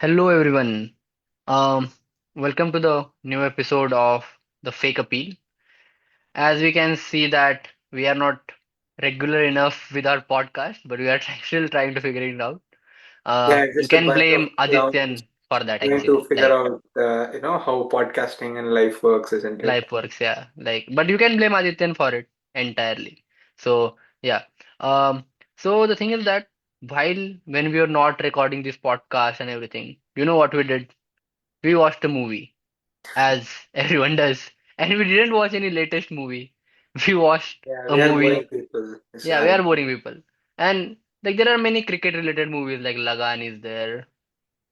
Hello everyone. Um, Welcome to the new episode of the Fake Appeal. As we can see that we are not regular enough with our podcast, but we are still trying to figure it out. Yeah, You just a can bunch of blame clowns Adityan for that trying to actually. figure Like out, how podcasting and life works, isn't it? life works, yeah. But you can blame Adityan for it entirely. So yeah. Um, so the thing is that while when we were not recording this podcast and everything, you know what we did? We watched a movie as everyone does. And we didn't watch any latest movie. We watched Yeah, a we are boring movie. people. It's Yeah, we right. are boring people. And like there are many cricket related movies like Lagan is there.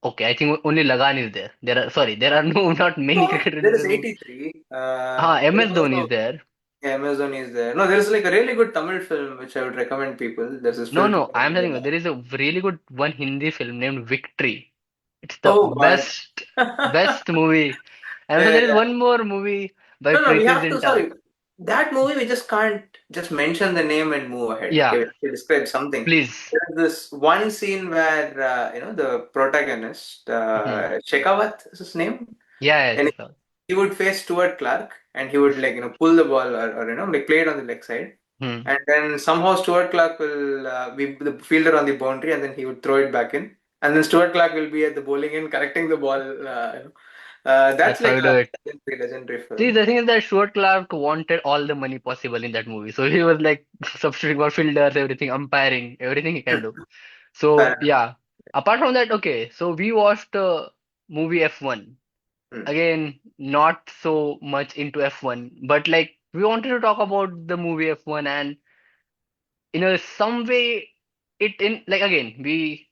Okay, I think only Lagan is there. There are no not many So cricket there is related movies. 83. There is MS Dhoni is also there. Amazon is there. No, there is like a really good Tamil film which I would recommend people. There's this No, film no, called I'm telling you, Vela. there is a really good one Hindi film named Victory. It's the Oh God. best movie. And also Yeah, there is yeah. one more movie by No, no, we Preeti have to. Zinta. Sorry, that movie we just can't just mention the name and move ahead. Okay, Yeah, we have to describe something. please. There's this one scene where the protagonist, Mhm. Shekhawat is his name, Yeah, and yes, he would face Stuart Clark, and he would pull the ball or like play it on the leg side, yes. and then somehow Stuart Clark will be the fielder on the boundary, and then he would throw it back in, and then Stuart Clark will be at the bowling end correcting the ball. That's That's like how you a do it. legendary See, film. the thing is that Stuart Clark wanted all the money possible in that movie. So he was like substituting for fielders, everything, umpiring, everything he can do. Fair So enough. yeah. Apart from that, okay, so we watched movie F1. Hmm. Again, not so much into F1, but like we wanted to talk about the movie F1 and some way it in like again we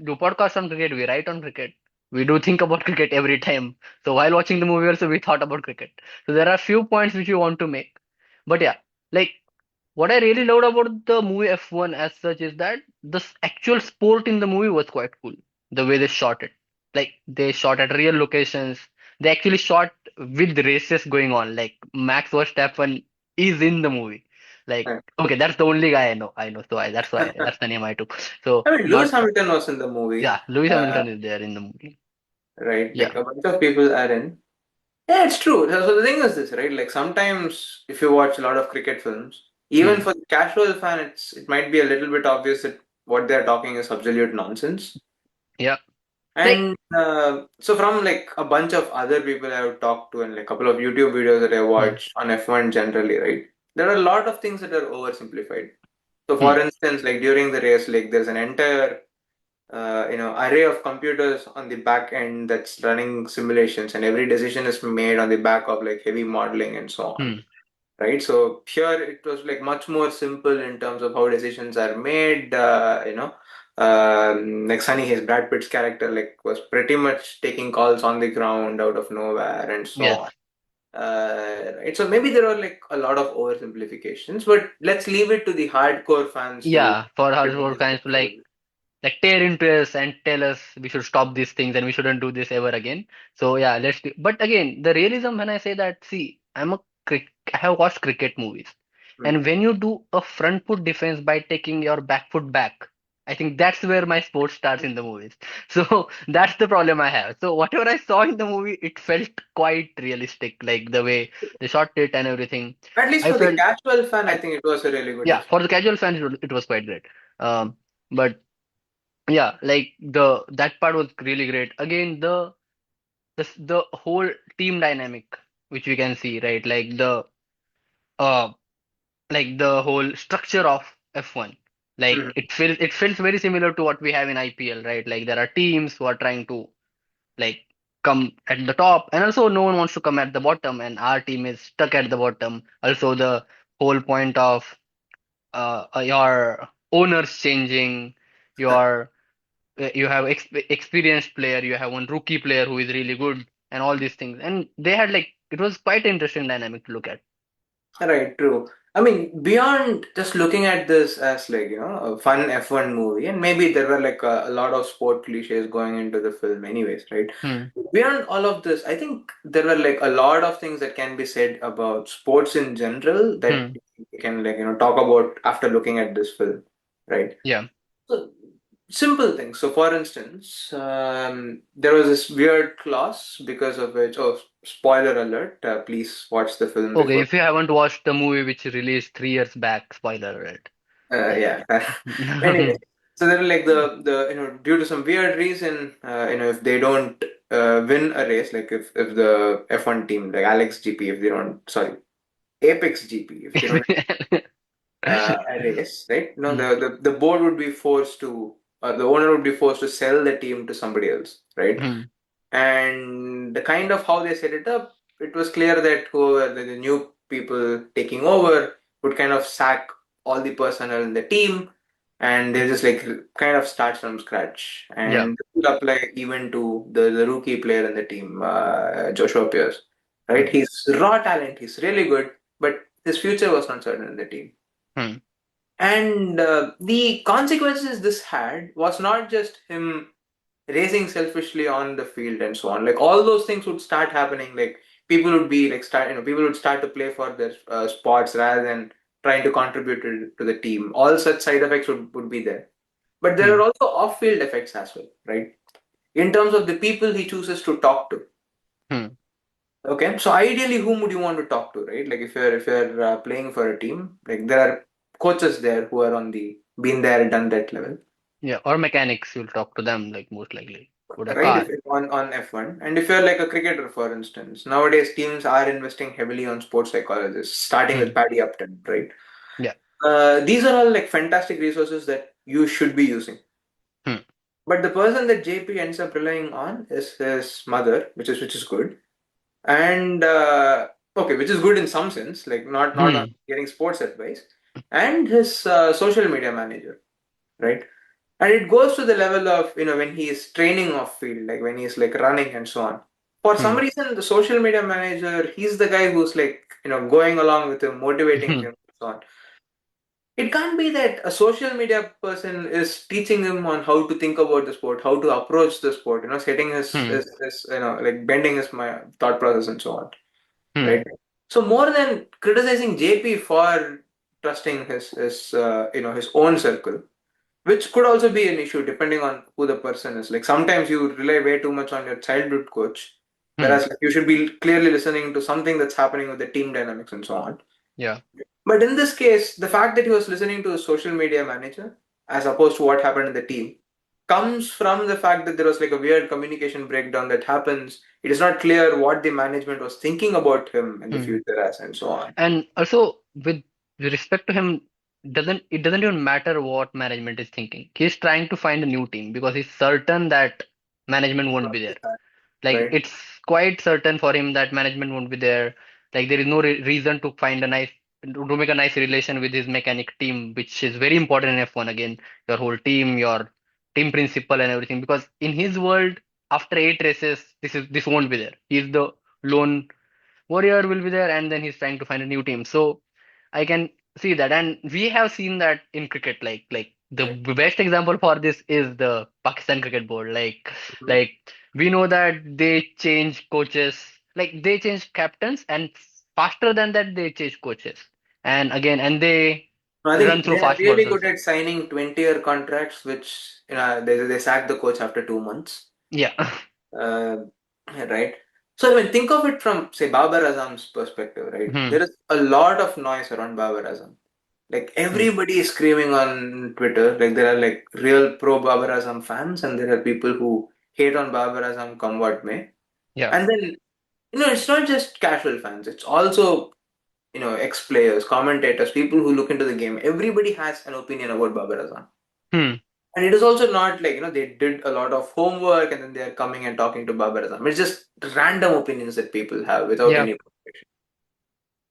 do podcasts on cricket, we write on cricket, we do think about cricket every time. So while watching the movie also we thought about cricket. So there are few points which we want to make. But yeah, like what I really loved about the movie F1 as such is that actual sport in the movie was quite cool. The way they shot it. Like they shot at real locations. They actually shot with races going on. Like Max Verstappen is in the movie. Like, Right. okay, that's the only guy I know. I know. So that's the name I took. So, I mean, Lewis not, Hamilton was in the movie, yeah, Lewis uh, Hamilton is there in the movie. right? Yeah. Like a bunch of people are in. Yeah, it's true. So the thing is this, right? Like sometimes if you watch a lot of cricket films, even Hmm. for the casual fan, it might be a little bit obvious that what they're talking is absolute nonsense. Yeah. Like, And so from like a bunch of other people I've talked to and like a couple of YouTube videos that I hmm, watch on F1 generally, right? There are a lot of things that are oversimplified. So hmm, for instance, like during the race, like there's an entire array of computers on the back end that's running simulations, and every decision is made on the back of like heavy modeling and so on, hmm. right? So here it was like much more simple in terms of how decisions are made. Like Sunny, his Brad Pitt's character, like was pretty much taking calls on the ground out of nowhere and so Yes. on. Right. So maybe there are like a lot of oversimplifications, but let's leave it to the hardcore fans to Yeah. For household criticize the fans to movie. like tear into us and tell us we should stop these things and we shouldn't do this ever again. So yeah, but again, the realism when I say that, see, I have watched cricket movies, Hmm. and when you do a front foot defense by taking your back foot back, I think that's where my sport starts in the movies. So that's the problem I have. So whatever I saw in the movie, it felt quite realistic, like the way they shot it and everything. At least I for the felt, casual fan, I I, think it was a really good yeah, decision. for the casual fans, it was quite great. But yeah, like the that part was really great. Again, the whole team dynamic which we can see, right? Uh like the whole structure of F1. Like Mhm. it feels very similar to what we have in IPL, right? Like there are teams who are trying to like come at the top, and also no one wants to come at the bottom, and our team is stuck at the bottom. Also, the whole point of your owners changing, your you have experienced player, you have one rookie player who is really good, and all these things. And they had like it was quite interesting dynamic to look at. Right, true. I mean, beyond just looking at this as a fun F1 movie, and maybe there were like a lot of sport cliches going into the film, anyways, right? Hmm. Beyond all of this, I think there were like a lot of things that can be said about sports in general that Hmm. we can talk about after looking at this film, right? Yeah. So, Simple things. So, for instance, there was this weird clause because of which, oh, spoiler alert, please watch the film Okay, before. if you haven't watched the movie which released 3 years back, spoiler alert. Like, Yeah. Anyway, so they're like due to some weird reason, if they don't win a race, like if the F1 team, like Alex GP, if they don't, sorry, Apex GP, if they don't a race, right? No, Hmm, the board would be forced to, the owner would be forced to sell the team to somebody else, right? hmm, And the kind of how they set it up, it was clear that whoever the new people taking over would kind of sack all the personnel in the team, and they just like kind of start from scratch. yeah. And this would apply even to the rookie player in the team, Joshua Pierce, right? Hmm, He's raw talent, he's really good, but his future was not certain in the team. hmm, And the consequences this had was not just him racing selfishly on the field and so on. Like all those things would start happening. Like people would be like people would start to play for their sports rather than trying to contribute to the team. All such side effects would be there. But there hmm, are also off-field effects as well, right? In terms of the people he chooses to talk to. hmm. Okay, so ideally, whom would you want to talk to, right? Like if you're playing for a team, like there are coaches there who are on the been there, done that level, Yeah, or mechanics, you'll talk to them, like most likely. Would a right? car. If on F1, and if you're like a cricketer, for instance, nowadays teams are investing heavily on sports psychologists, starting with Hmm, Paddy Upton, right? yeah. These are all like fantastic resources that you should be using. Hmm, But the person that JP ends up relying on is his mother, which is good. And okay, which is good in some sense, like not on hmm, getting sports advice, and his social media manager, right? And it goes to the level of when he is training off field, like when he's like running and so on. For some hmm, reason, the social media manager, he's the guy who's like going along with him, motivating hmm, him, and so on. It can't be that a social media person is teaching him on how to think about the sport, how to approach the sport, setting hmm, his like bending his my thought process and so on, hmm, right? So more than criticizing JP for trusting his own circle, which could also be an issue depending on who the person is. Like sometimes you rely way too much on your childhood coach, hmm. whereas like, you should be clearly listening to something that's happening with the team dynamics and so on. Yeah. But in this case, the fact that he was listening to a social media manager as opposed to what happened in the team comes from the fact that there was like a weird communication breakdown that happens. It is not clear what the management was thinking about him in the Hmm. future as and so on. And also with respect to him, doesn't even matter what management is thinking. He's trying to find a new team because he's certain that management won't be there. Like Right? it's quite certain for him that management won't be there. Like there is no reason to find a nice to make a nice relation with his mechanic team, which is very important in F1 again. Your whole team, your team principal and everything. Because in his world, after 8 races, this won't be there. He's the lone warrior will be there, and then he's trying to find a new team. So I can see that, and we have seen that in cricket. Like the Right. best example for this is the Pakistan Cricket Board. Mhm. Like we know that they change coaches, like they change captains, and faster than that they change coaches, and again, and they I run think through they are fast really balls good also. at signing 20-year contracts, which they sack the coach after 2 months. Yeah. Uh, right. So I mean, think of it from say Babar Azam's perspective, right? Hmm. There is a lot of noise around Babar Azam. Like Hmm. everybody is screaming on Twitter. Like there are like real pro Babar Azam fans, and there are people who hate on Babar Azam come what may. Yeah. And then it's not just casual fans. It's also ex-players, commentators, people who look into the game. Everybody has an opinion about Babar Azam. Hmm. And it is also not like, they did a lot of homework and then they're coming and talking to Babar Azam. It's just random opinions that people have without Yeah. any preparation.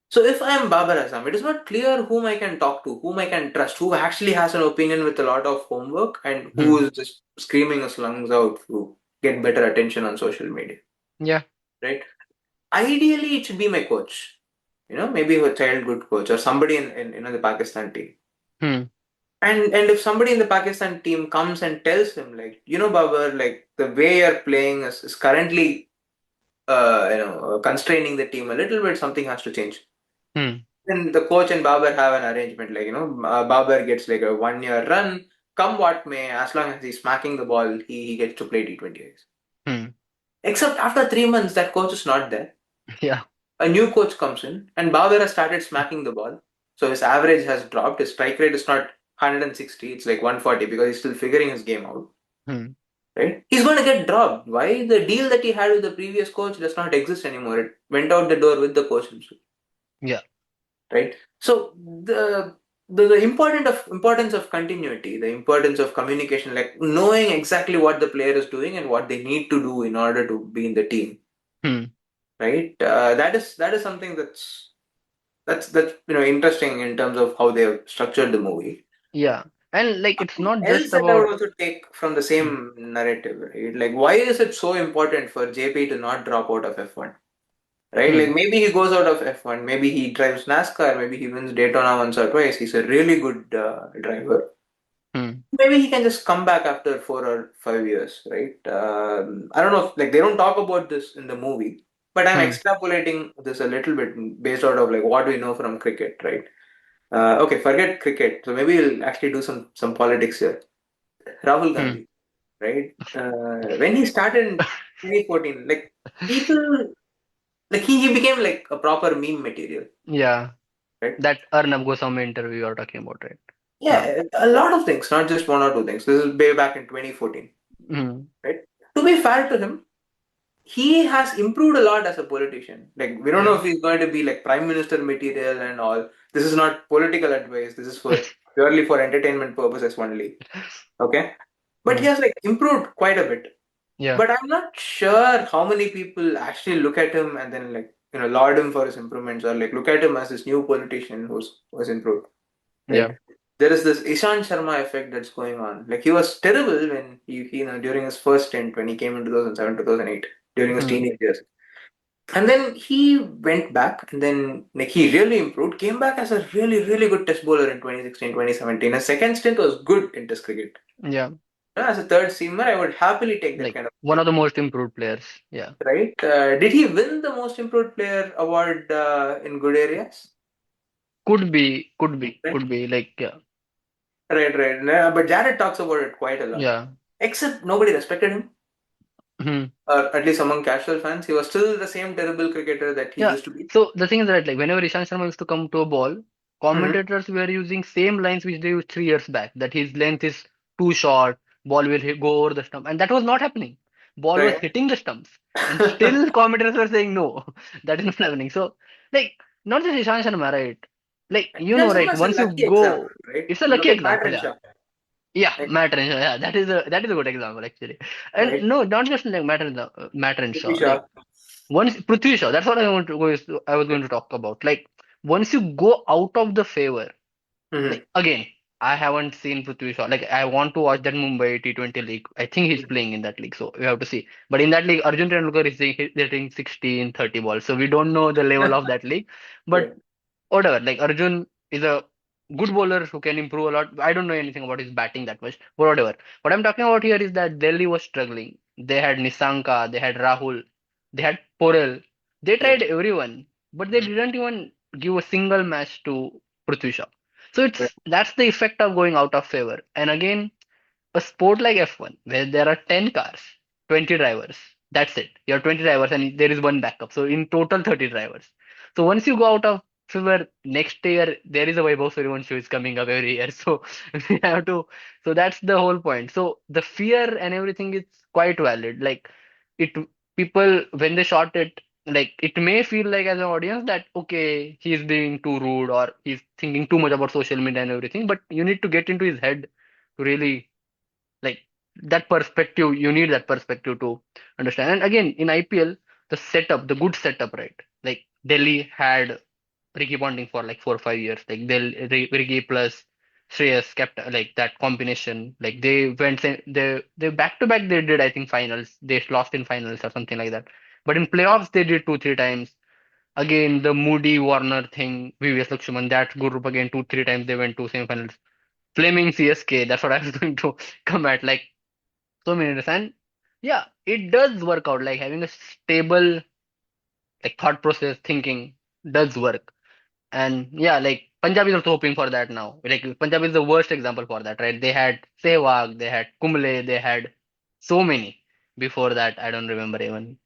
So if I am Babar Azam, it is not clear whom I can talk to, whom I can trust, who actually has an opinion with a lot of homework and who Hmm. is just screaming his lungs out to get better attention on social media, Yeah. right? Ideally, it should be my coach, maybe a childhood coach or somebody in the Pakistan team. Hmm. And if somebody in the Pakistan team comes and tells him like, Babar, like the way you're playing is currently constraining the team a little bit, something has to change. Hmm. Then the coach and Babar have an arrangement like, Babar gets like a 1 year run, come what may, as long as he's smacking the ball, he gets to play T20 Is. Hmm. Except after 3 months, that coach is not there. Yeah. A new coach comes in, and Bauer has started smacking the ball. So his average has dropped. His strike rate is not 160, it's like 140 because he's still figuring his game out. Hmm. Right? He's going to get dropped. Why? The deal that he had with the previous coach does not exist anymore. It went out the door with the coach himself. Yeah. Right? So the importance of continuity, the importance of communication, like knowing exactly what the player is doing and what they need to do in order to be in the team, Hmm. right? That is something that's interesting in terms of how they have structured the movie. Yeah. And like it's not Else just that I would about. also take from the Hmm. same narrative, right? Like, why is it so important for JP to not drop out of F1? Right? Like Hmm. maybe he goes out of F1, maybe he drives NASCAR, maybe he wins Daytona once or twice. He's a really good driver. Hmm. Maybe he can just come back after 4 or 5 years, right? I don't know if like they don't talk about this in the movie, but I'm Hmm. extrapolating this a little bit based out of like what we know from cricket, right? Okay, forget cricket. So maybe we'll actually do some politics here. Rahul Hmm. Gandhi, right? When he started in 2014, like people, like he became like a proper meme material, Yeah. right? That Arnab Goswami interview you're talking about, right? Huh. Yeah, a lot of things, not just one or two things. This is way back in 2014, Hmm. right? To be fair to him, he has improved a lot as a politician. Like, we don't know Yeah. if he's going to be like prime minister material and all. This is not political advice. This is for purely for entertainment purposes only. Okay. But he Hmm. has like improved quite a bit. Yeah. But I'm not sure how many people actually look at him and then like, laud him for his improvements or like look at him as this new politician who's improved. Yeah. Right? There is this Ishan Sharma effect that's going on. Like he was terrible when during his first stint when he came in 2007, 2008, during his Hmm. teenage years. And then he went back and then like he really improved, came back as a really, really good test bowler in 2016, 2017. His second stint was good in test cricket. Yeah. As a third seamer, I would happily take that Like kind of one of the most improved players. Yeah. right. Did he win the most improved player award in good areas? Could be. Could be. Right, Could be. Like yeah. right, right. No, but Jared talks about it quite a lot. Yeah. Except nobody respected him. Hmm. Or at least among casual fans, he was still the same terrible cricketer that he Yeah. used to be. So the thing is that like whenever Ishan Sharma used to come to a ball, Hmm. commentators were using same lines which they used 3 years back. That his length is too short, ball will go over the stump, and that was not happening. Ball was Right. hitting the stumps, and still commentators were saying no, that is not happening. So like not just Ishan Sharma, right? Like Ishan right? Sharma is a Once you lucky example, go, right? it's a Look lucky at Matt example. Yeah. Renshaw, Yeah, right? Matt Renshaw. Yeah, that is a good example actually. And Right. no, not just like Matt Prithvi Renshaw. Shaw. Like once Prithvi Shaw, that's what I was going to talk about. Like once you go out of the favor, Hmm. like again, I haven't seen Prithvi Shaw. Like I want to watch that Mumbai T20 league. I think he's playing in that league, so we have to see. But in that league, Arjun Tendulkar is hitting 16, 30 balls. So we don't know the level of that league. But Right. whatever. Like Arjun is a good bowler who can improve a lot. I don't know anything about his batting that much, but whatever. What I'm talking about here is that Delhi was struggling. They had Nisanka, they had Rahul, they had Porel. They Right. tried everyone, but they Mhm. didn't even give a single match to Prithvi Shaw. So Right. that's the effect of going out of favor. And again, a sport like F1 where there are 10 cars, 20 drivers. That's it. You have 20 drivers and there is one backup. So in total 30 drivers. So once you go out of favor next year, there is a Vaibhav Suryavanshi is coming up every year. So we have to. So that's the whole point. So the fear and everything is quite valid. Like it, people when they shot it, like it may feel like as an audience that okay, he's being too rude or he's thinking too much about social media and everything. But you need to get into his head to really like that perspective, you need that perspective to understand. And again, in IPL, the setup, the good setup, right? Like Delhi had Ricky Ponting for like 4 or 5 years. Like Ricky plus Shreyas kept like that combination. Like they back to back they did I think finals. They lost in finals or something like that. But in playoffs they did 2 3 times. Again, the Moody Warner thing, VVS Lakshman, that group again 2 3 times they went to semifinals. Flaming CSK, that's what I was going to come at. Like so many years. And yeah, it does work out. Like having a stable like thought process thinking does work. And yeah, like Punjab is also hoping for that now. Like Punjab is the worst example for that, right? They had Sehwag, they had Kumble, they had so many before that. I don't remember even.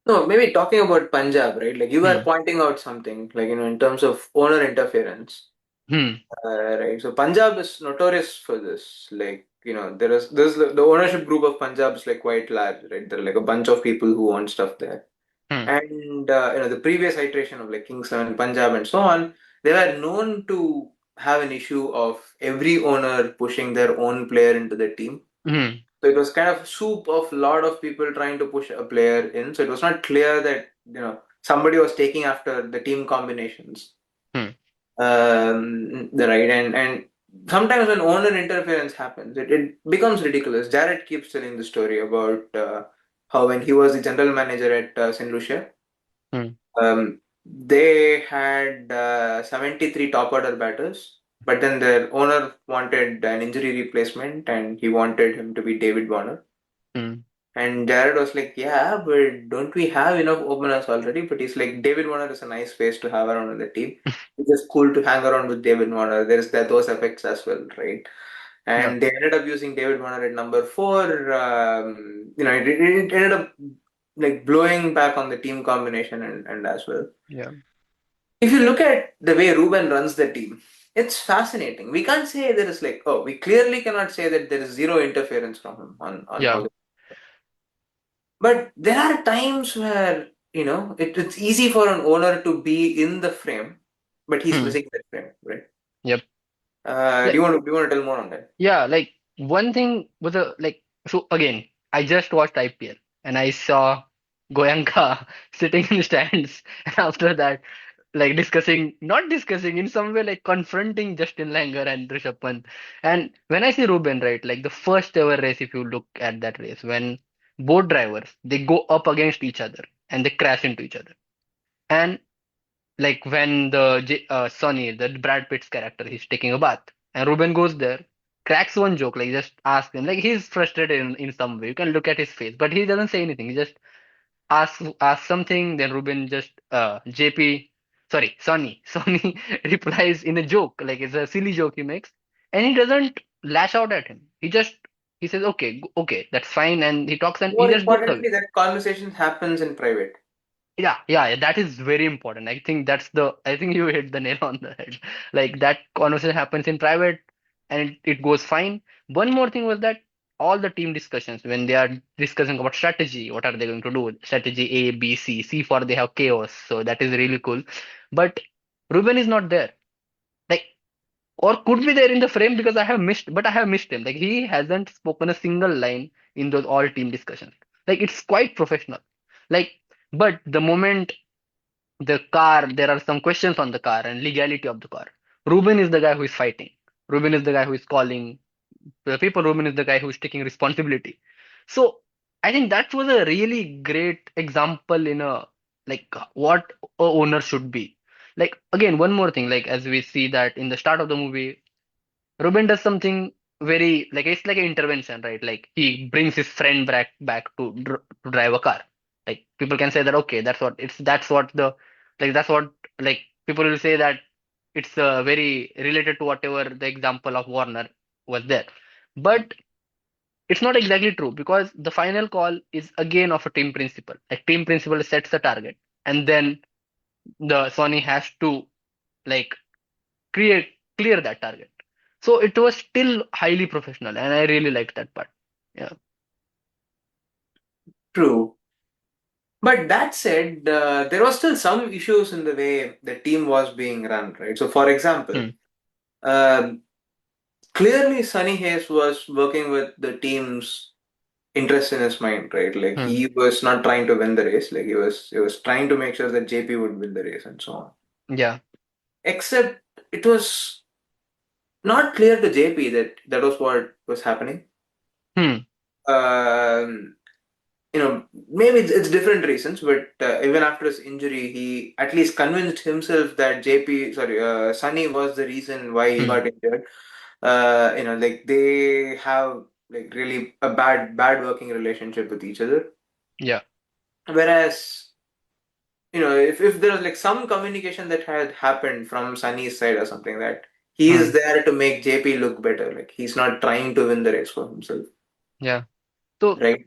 No, maybe talking about Punjab, right? Like you were Hmm. pointing out something, like in terms of owner interference, Hmm. right? So Punjab is notorious for this. Like there's the ownership group of Punjab is like quite large, right? There are like a bunch of people who own stuff there. Hmm. And the previous iteration of like Kings 11 Punjab and so on, they were known to have an issue of every owner pushing their own player into the team. Hmm. So it was kind of soup of a lot of people trying to push a player in. So it was not clear that somebody was taking after the team combinations. Hmm. The right and sometimes when owner interference happens, it becomes ridiculous. Jared keeps telling the story about how when he was the general manager at St. Lucia, Hmm. they had 73 top order batters, but then their owner wanted an injury replacement and he wanted him to be David Warner. Hmm. And Jared was like, yeah, but don't we have enough openers already? But he's like, David Warner is a nice face to have around in the team. It's just cool to hang around with David Warner. There's those effects as well, right? Yeah. And they ended up using David Warner at number four. It ended up like blowing back on the team combination and as well. Yeah. If you look at the way Ruben runs the team, it's fascinating. We can't say there is like, oh, we clearly cannot say that there is zero interference from him on how Yeah. they. But there are times where, it's easy for an owner to be in the frame, but he's Hmm. missing that frame, right? Yep. Do Like, you want to tell more on that? yeah, like one thing with a like so again, I just watched IPL and I saw Goyanka sitting in the stands and after that like not discussing in some way like confronting Justin Langer and Rishabh Pant. And when I see Ruben, right, like the first ever race, if you look at that race, when both drivers they go up against each other and they crash into each other. And like when Sonny, the Brad Pitt's character, he's taking a bath, and Ruben goes there, cracks one joke, like just asks him, like he's frustrated in some way. You can look at his face, but he doesn't say anything. He just asks something. Then Ruben just Sonny replies in a joke, like it's a silly joke he makes, and he doesn't lash out at him. He says, okay, okay, that's fine, and he talks and he More just goes away. importantly, that conversation happens in private. Yeah, that is very important. I think you hit the nail on the head. Like that conversation happens in private and it goes fine. One more thing was that all the team discussions, when they are discussing about strategy, what are they going to do? Strategy A, B, C, C for they have chaos. So that is really cool. But Ruben is not there. Like, or could be there in the frame because I have missed him. Like he hasn't spoken a single line in those all team discussions. Like it's quite professional. Like, but the moment there are some questions on the car and legality of the car. Ruben is the guy who is fighting. Ruben is the guy who is calling the people. Ruben is the guy who is taking responsibility. So I think that was a really great example in a like what a owner should be. Like again, one more thing, like as we see that in the start of the movie, Ruben does something very like it's like an intervention, right? Like he brings his friend back to drive a car. Like people can say that okay, that's what the that's what like people will say that it's very related to whatever the example of Warner was there. But it's not exactly true because the final call is again of a team principle. Like team principle sets the target, and then the Sony has to like create clear that target. So it was still highly professional, and I really liked that part. Yeah. True. But that said, there was still some issues in the way the team was being run, right? So, for example, Hmm. um, clearly Sunny Hayes was working with the team's interest in his mind, right? Like Hmm. he was not trying to win the race, like he was trying to make sure that JP would win the race and so on. Yeah. Except it was not clear to JP that that was what was happening. Hmm. Um, maybe it's different reasons, but even after his injury, he at least convinced himself that Sunny was the reason why he Hmm. got injured. Like they have like really a bad working relationship with each other. Yeah. Whereas, if there was like some communication that had happened from Sunny's side or something, that he is Hmm. there to make JP look better. Like he's not trying to win the race for himself, Yeah. So right?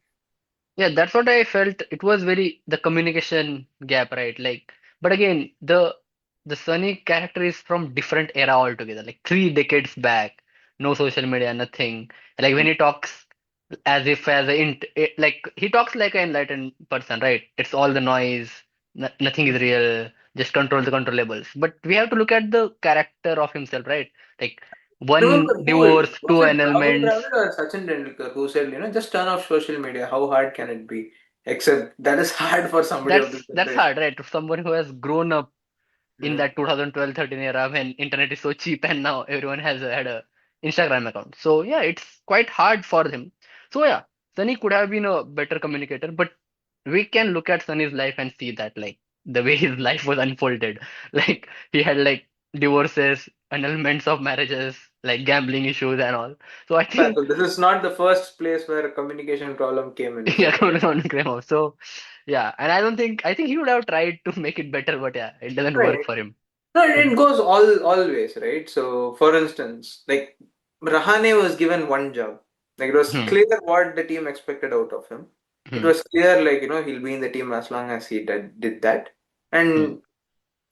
yeah, that's what I felt. It was very the communication gap, right? Like, but again, the Sunny character is from different era altogether, like 3 decades back. No social media, nothing. Like when he talks as if as a like he talks like an enlightened person, right? It's all the noise, no, nothing is real, just control the controllables. But we have to look at the character of himself, right? Like one Remember who divorce, was two it? Rahul annulments. Dravid or Sachin Tendulkar who said, just turn off social media. How hard can it be? Except that is hard for somebody of this That's generation. hard, right? To someone who has grown up in Hmm. that 2012-13 era when internet is so cheap and now everyone has had a Instagram account. So yeah, it's quite hard for him. So yeah, Sunny could have been a better communicator, but we can look at Sunny's life and see that like the way his life was unfolded. Like he had like divorces, annulments of marriages, like gambling issues and all. So I Well, think so this is not the first place where a communication problem came in his yeah, life. coming on Graham. So yeah, and I think he would have tried to make it better, but yeah, it doesn't work Right. for him. No, But it goes always, right? So, for instance, like Rahane was given one job. Like it was hmm, clear what the team expected out of him. It hmm, was clear, like he'll be in the team as long as he did that, hmm,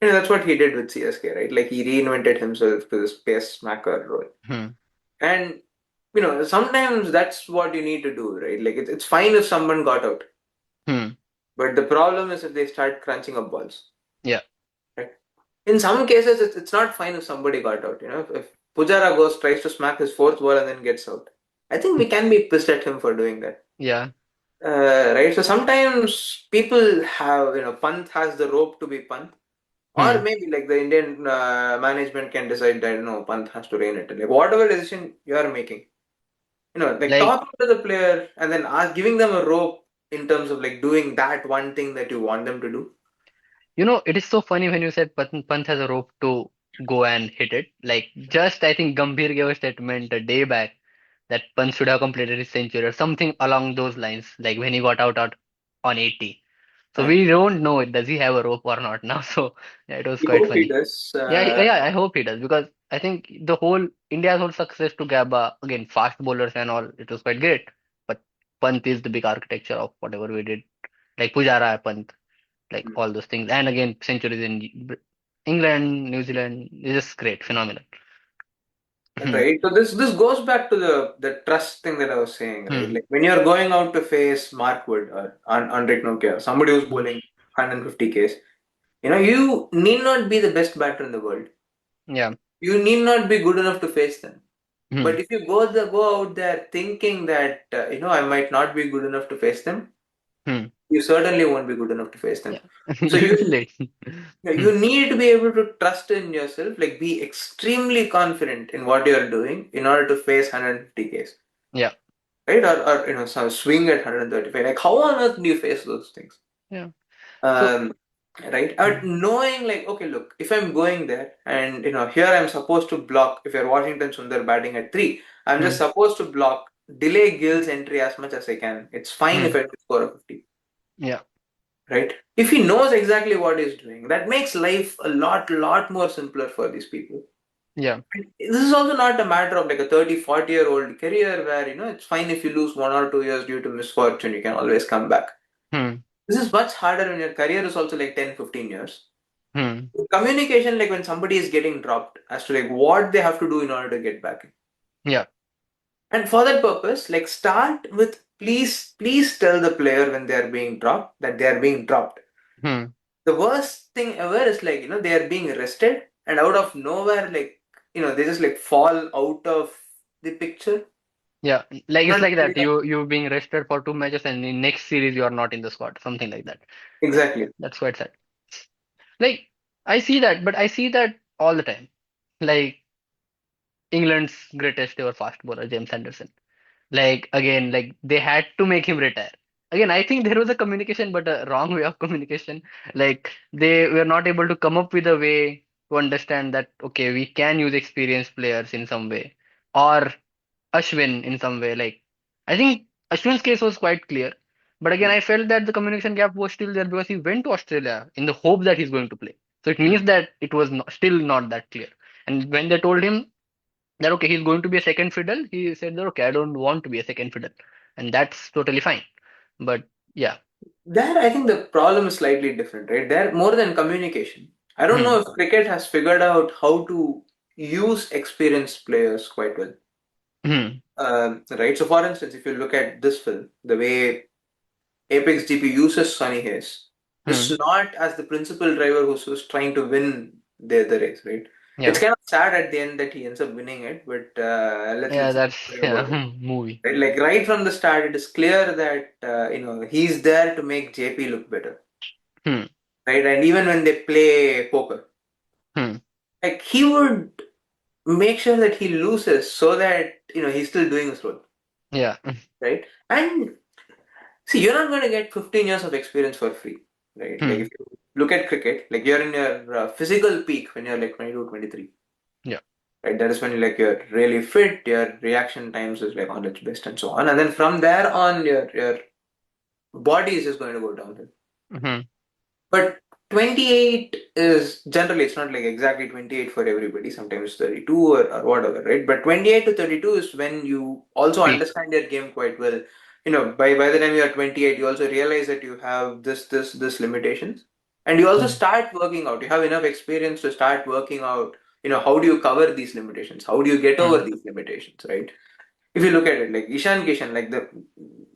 and that's what he did with CSK, right? Like he reinvented himself to this pace smacker role, hmm, and sometimes that's what you need to do, right? Like it's fine if someone got out, hmm. but the problem is if they start crunching up balls. Yeah. Right? In some cases, it's not fine if somebody got out. If Pujara goes tries to smack his fourth ball and then gets out, I think we can be pissed at him for doing that. Yeah. Right? So sometimes people have, Pant has the rope to be Pant, or Hmm. maybe like the Indian management can decide that no, Pant has to rein it in. Like whatever decision you are making, like Like, talking to the player and then giving them a rope in terms of like doing that one thing that you want them to do. it is so funny when you said Pant has a rope to go and hit it. Like, just I think Gambhir gave a statement a day back that Pant should have completed his century or something along those lines, like when he got out on 80. So Right. we don't know does he have a rope or not now. So yeah, it was We quite hope he funny. does. Yeah, yeah, I hope he does because I think India's whole success to Gaba, again, fast bowlers and all, it was quite great. But Pant is the big architecture of whatever we did. Like Pujara, Pant, like all those things. And again, centuries in England, New Zealand, is just great, phenomenal. Hmm, Right. So this goes back to the trust thing that I was saying, right? hmm, Like when you're going out to face Mark Wood or Andre Nokia, somebody who's hmm. bowling 150 Ks, you need not be the best batter in the world. Yeah. You need not be good enough to face them. Hmm, But if you go out there thinking that I might not be good enough to face them, hmm. you certainly won't be good enough to face them. Yeah. So You will late. Hmm. you need to be able to trust in yourself, like be extremely confident in what you're doing in order to face 150 Ks, Yeah. right? Or some swing at 135. Like how on earth do you face those things? Yeah. So, Um, right? hmm, Knowing like, okay, look, if I'm going there and here I'm supposed to block. If you're Washington Sundar batting at three, I'm just hmm, supposed to block, delay Gill's entry as much as I can. It's fine if hmm. I don't score a 50, Yeah. right? If he knows exactly what he's doing, that makes life a lot more simpler for these people. Yeah. This is also not a matter of like a 30, 40-year-old career where, it's fine if you lose 1 or 2 years due to misfortune, you can always come back. Hmm, This is much harder when your career is also like 10, 15 years. hmm. Communication, like when somebody is getting dropped, as to like what they have to do in order to get back in. Yeah. And for that purpose, like start with please tell the player when they are being dropped that they are being dropped. Hmm. The worst thing ever is like, they are being arrested and out of nowhere, like, they just like fall out of the picture. Yeah. Like it's And like that. You being rested for 2 matches and in next series you are not in the squad. Something like that. exactly. That's quite sad. Like I see that, but I see that all the time. Like England's greatest ever fast bowler, James Anderson. Like again, like they had to make him retire. Again, I think there was a communication, but a wrong way of communication. Like they were not able to come up with a way to understand that okay, we can use experienced players in some way, or Ashwin in some way. Like I think Ashwin's case was quite clear. But again, I felt that the communication gap was still there because he went to Australia in the hope that he's going to play. So it means that it was not, still not that clear. And when they told him that okay, he's going to be a second fiddle, he said that okay, I don't want to be a second fiddle, and that's totally fine. But yeah, There, I think the problem is slightly different, right? There, more than communication. I don't hmm, know if cricket has figured out how to use experienced players quite well. hmm, Right. So, for instance, if you look at this film, the way Apex GP uses Sonny Hayes is hmm, not as the principal driver who's trying to win the race, right? It's yeah, kind of sad at the end that he ends up winning it, but yeah, let's not that's worry about it. yeah, movie, Right? Like right from the start, it is clear that he's there to make JP look better, hmm, right? And even when they play poker, hmm, like he would make sure that he loses so that he's still doing his role, yeah, right? And see, you're not going to get 15 years of experience for free, right? Like hmm, if you look at cricket, like you're in your physical peak when you're like 22, 23, yeah, right? That is when you're really fit, your reaction times is like on its best and so on. And then from there on, your body is just going to go downhill. hmm, But 28 is generally, it's not like exactly 28 for everybody, sometimes 32 or whatever, right? But 28 to 32 is when you also peak, understand your game quite well. By the time you are 28, you also realize that you have this limitations. And you also hmm, start working out. You have enough experience to start working out, how do you cover these limitations? How do you get over hmm, these limitations, right? If you look at it, like Ishan Kishan,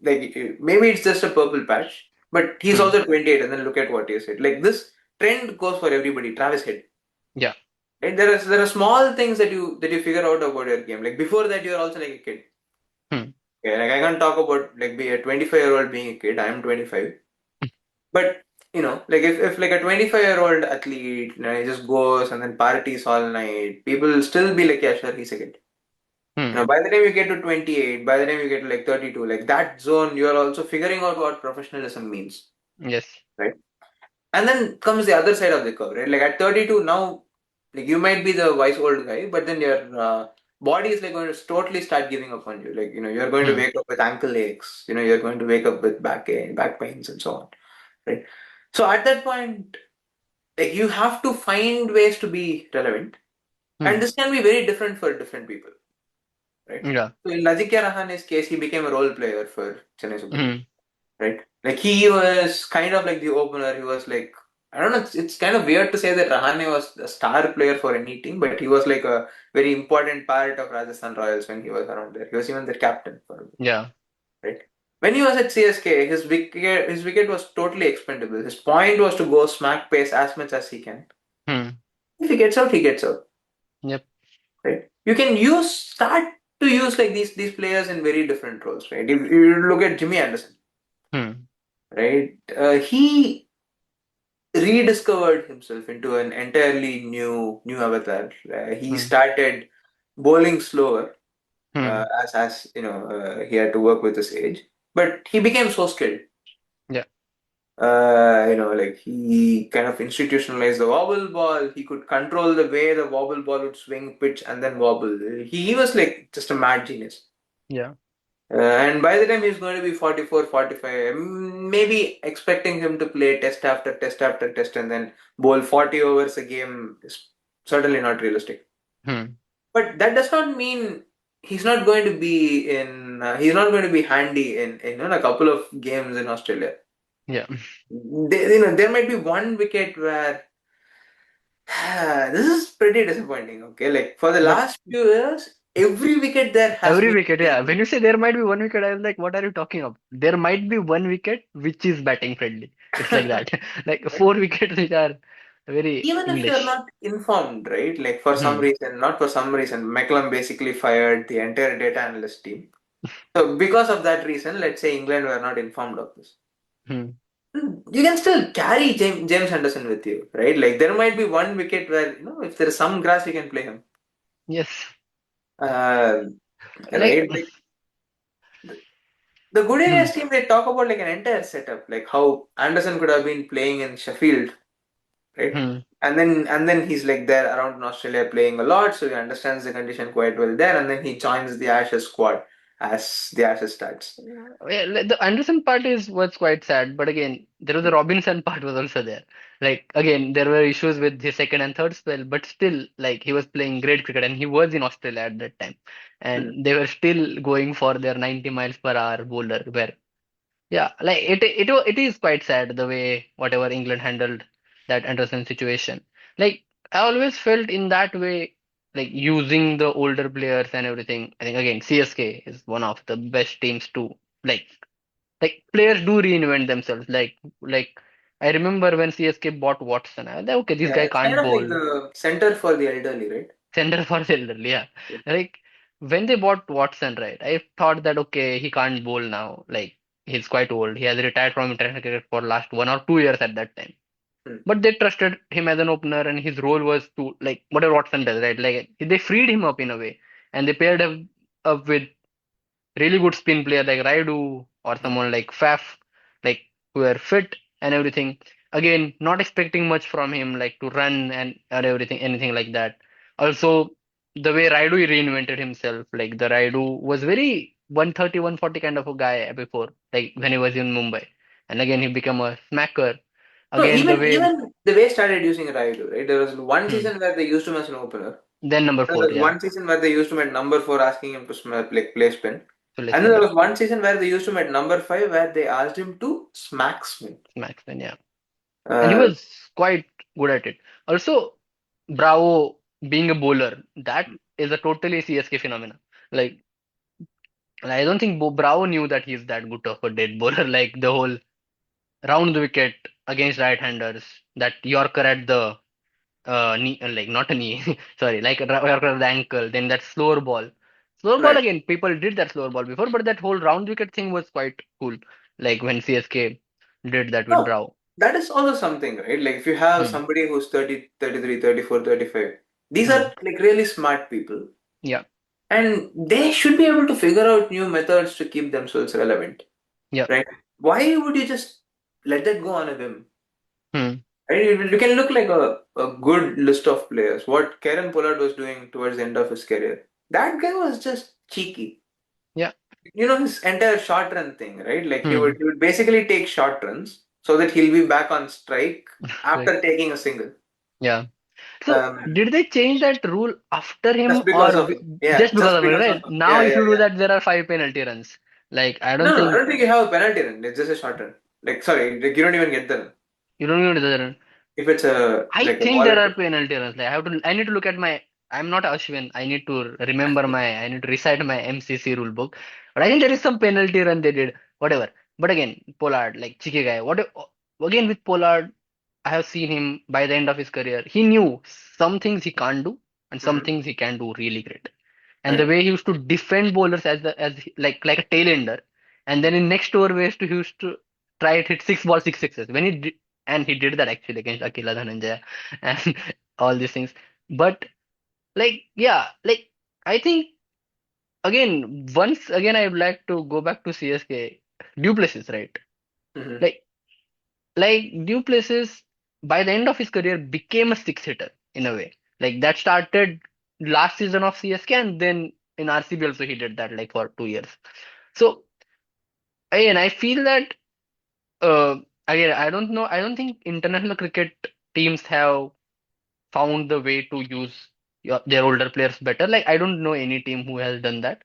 maybe it's just a purple patch, but he's hmm, also 28, and then look at what he said. Like this trend goes for everybody. Travis Head, yeah, right? There are small things that you figure out about your game. Like before that, you're also like a kid. hmm, Okay, like I can't talk about like be a 25-year-old being a kid. I am 25, but like if like a 25-year-old athlete, he just goes and then parties all night, people will still be like, yeah, sure, he's a kid. hmm, By the time you get to 28, by the time you get to like 32, like that zone, you are also figuring out what professionalism means, yes, right? And then comes the other side of the curve, right? Like at 32 now, like you might be the wise old guy, but then your body is like going to totally start giving up on you. Like, you're going to hmm, wake up with ankle aches, you're going to wake up with back pains and so on, right? So at that point, like you have to find ways to be relevant. And hmm, this can be very different for different people, right? yeah, So in Aditya Rahane's case, he became a role player for Chennai Super Kings, hmm, right? Like he was kind of like the opener. He was like, I don't know. It's kind of weird to say that Rahane was a star player for any team, but he was like a very important part of Rajasthan Royals when he was around there. He was even the captain for a bit, yeah, right? When he was at CSK, his wicket was totally expendable. His point was to go smack pace as much as he can. hmm, If he gets out, he gets out. yep, Right? You can start to use like these players in very different roles, right? If you look at Jimmy Anderson, hmm, right? He rediscovered himself into an entirely new avatar. He hmm, started bowling slower, hmm, as he had to work with his age, but he became so skilled. yeah, Like he kind of institutionalized the wobble ball. He could control the way the wobble ball would swing, pitch, and then wobble. He was like just a mad genius. yeah, And by the time he's going to be 44, 45, maybe expecting him to play test after test after test and then bowl 40 overs a game is certainly not realistic. hmm, But that does not mean he's not going to be handy in a couple of games in Australia. yeah. There might be one wicket where this is pretty disappointing. Okay, like for the But last few years, every wicket there has every been wicket, yeah. playing. When you say there might be one wicket, I was like, what are you talking about? There might be one wicket which is batting friendly. It's like that. Like four wickets which are very Even if you're English. not informed, right? Like for some Hmm, reason, not for some reason, McCallum basically fired the entire data analyst team. So because of that reason, let's say England were not informed of this. hmm. You can still carry James Anderson with you, right? Like there might be one wicket where, if there is some grass, you can play him. Yes. Uh, Like, right? Like the good hmm, areas team, they talk about like an entire setup, like how Anderson could have been playing in Sheffield, right? hmm, And then he's like there around in Australia playing a lot, so he understands the condition quite well there. And then he joins the Ashes squad, as the ashes starts. Yeah, like, the Anderson part is was quite sad, but again, there was the Robinson part was also there. Like again, there were issues with his second and third spell, but still, like he was playing great cricket, and he was in Australia at that time, Mhm. and they were still going for their 90 miles per hour bowler. Where yeah, like it is quite sad the way whatever England handled that Anderson situation. Like I always felt in that way, like using the older players and everything. I think again, CSK is one of the best teams to like players do reinvent themselves. Like I remember when CSK bought Watson, I was like, okay, this Yeah, guy it's kind can't of like bowl. the center for the elderly, right? Center for the elderly, yeah. Yeah. Like when they bought Watson, right? I thought that okay, he can't bowl now. Like he's quite old. He has retired from international cricket for last 1 or 2 years at that time. Hmm. But they trusted him as an opener, and his role was to like whatever Watson does, right? Like they freed him up in a way, and they paired him up with really good spin player like Raidu or Hmm. someone like Faf, like who are fit and everything. Again, not expecting much from him, like to run and or everything, anything like that. Also, the way Raidu reinvented himself, like the Raidu was very 130, 140 kind of a guy before, like when he was in Mumbai. And again, he became a smacker. No, Again, the way, even the way started using Raidu, right? There was one hmm, season where they used him as an opener. then number There four, was yeah, one season where they used him at number four, asking him to like play spin. Phil And then Spin, there yeah, was one season where they used him at number five, where they asked him to smack spin. Max, then yeah. And he Uh, was quite good at it. Also, Bravo being a bowler, that is a totally CSK phenomena. Like, I don't think Bravo knew that he's that good of a dead bowler. Like the whole round the wicket against right-handers, that Yorker at the knee, like not a knee, sorry, like a Yorker at the ankle, then that slower ball. Slower ball right. again, people did that slower ball before, but that whole round wicket thing was quite cool. Like when CSK did that with No, Bravo. that is also something, right? Like if you have Hmm. somebody who's 30, 33, 34, 35, these Hmm. are like really smart people. Yeah. And they should be able to figure out new methods to keep themselves relevant, Yeah. right? Why would you just let that go on a whim? Hmm. Right? You can look like a good list of players. What Karen Pollard was doing towards the end of his career. That guy was just cheeky. Yeah. You know his entire short run thing, right? Like Hmm. he would basically take short runs so that he'll be back on strike Right. after taking a single. Yeah. So Um, did they change that rule after just him because or of just because just of him, because of right? Now if you do that, there are 5 penalty runs. Like I don't no, I think don't think you have a penalty run. It's just a short run. Like sorry, like you don't even get the run. you don't even do the run. If it's a I like a think there are voluntary. penalty runs. Like I need to look at my. I'm not Ashwin. I need to remember I need to recite my MCC rule book. But I think there is some penalty run they did. Whatever. But again, Pollard, like cheeky guy. Again with Pollard, I have seen him by the end of his career. He knew some things he can't do and some Mhm. things he can do really great. And the Right. way he used to defend bowlers like a tail ender, and then in next over ways to he used to try it hit six ball six sixes when and he did that actually against Akila Dhananjaya and all these things. But like yeah, like I think again once again I would like to go back to CSK Duplessis, right? Mhm. Like Duplessis by the end of his career became a six hitter in a way. Like that started last season of CSK and then in RCB also he did that like for 2 years. So again I feel that uh, again I don't think international cricket teams have found the way to use their older players better. Like I don't know any team who has done that,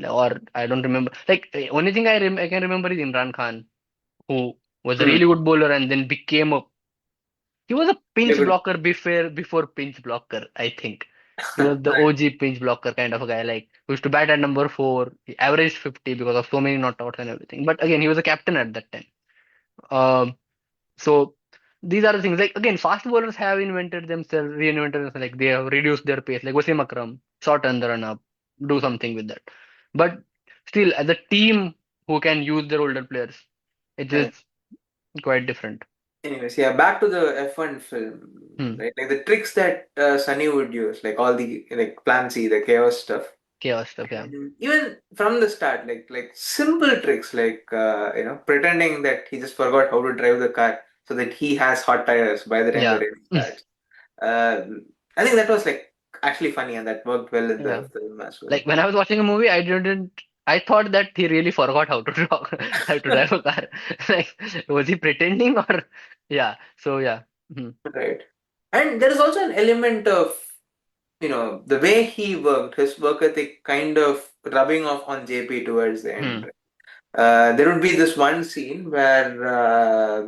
or I don't remember. Like only thing I can remember is Imran Khan, who was a Mm. really good bowler and then became a he was a Yeah, pinch good. blocker before pinch blocker. I think he was the Right. OG pinch blocker kind of a guy. Like who used to bat at number four, he averaged 50 because of so many not outs and everything. But again, he was a captain at that time. Um, So these are the things. Like again, fast bowlers have reinvented themselves. Like they have reduced their pace. Like Wasim Akram, shorten the run up, do something with that. But still, as a team who can use their older players, it is Right. quite different. Anyways, yeah, back to the F1 film, Hmm. right? Like the tricks that Sunny would use, like all the like plan C, the chaos stuff. Chaos stuff. Yeah. And even from the start, like simple tricks, like pretending that he just forgot how to drive the car so that he has hot tires by the time the Yeah. race starts. I think that was like actually funny and that worked well in Yeah. the film as well. Like when I was watching a movie, I didn't. I thought that he really forgot how to talk, how to drive a car. Like, was he pretending or? Yeah. So yeah. Mhm. Right. And there is also an element of, the way he worked, his work ethic kind of rubbing off on JP towards the end. Hmm. There would be this one scene where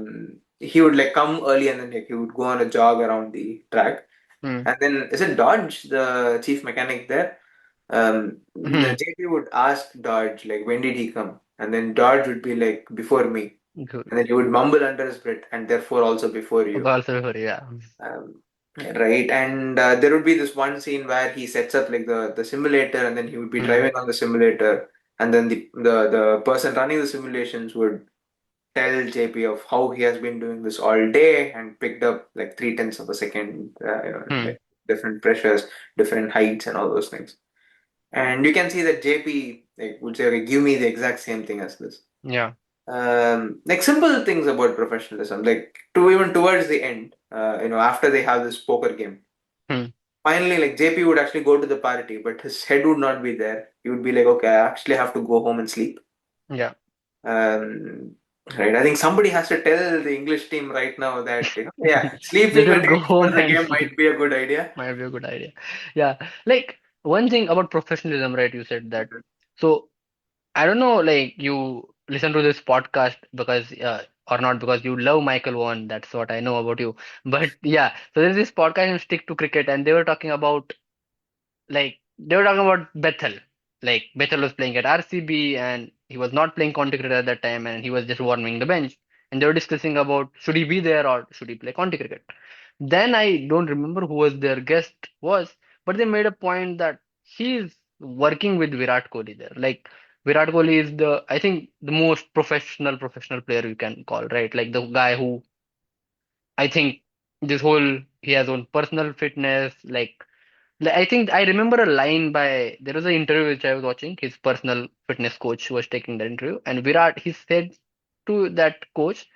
he would like come early and then like he would go on a jog around the track. Hmm. And then is it Dodge, the chief mechanic there? The Hmm. JP would ask Dodge like when did he come? And then Dodge would be like before me. Good. And then he would mumble under his breath and therefore also before you. Also, yeah. Um, right, and there would be this one scene where he sets up like the simulator, and then he would be Hmm. driving on the simulator, and then the person running the simulations would tell JP of how he has been doing this all day and picked up like 3/10 of a second, Hmm. like different pressures, different heights, and all those things. And you can see that JP like would say, okay, give me the exact same thing as this. Yeah. Like simple things about professionalism, like to even towards the end, after they have this poker game, Hmm. finally, like JP would actually go to the party, but his head would not be there. He would be like, okay, I actually have to go home and sleep. Yeah. Um, right. I think somebody has to tell the English team right now that, yeah, They sleeping at should go 80% home of the and game sleep. might be a good idea. Might be a good idea. Yeah. Like one thing about professionalism, right? You said that. So I don't know, like you listen to this podcast because or not because you love Michael Vaughan. That's what I know about you. But yeah, so there's this podcast in Stick to Cricket, and they were talking about like they were talking about Bethel. Like Bethel was playing at RCB and he was not playing county cricket at that time and he was just warming the bench. And they were discussing about should he be there or should he play county cricket. Then I don't remember who was their guest was, but they made a point that he's working with Virat Kohli there. Like Virat Kohli is the I think the most professional player you can call, right? Like the guy who I think this whole he has own personal fitness, like, I think I remember a line by there was an interview which I was watching. His personal fitness coach was taking that interview, and Virat he said to that coach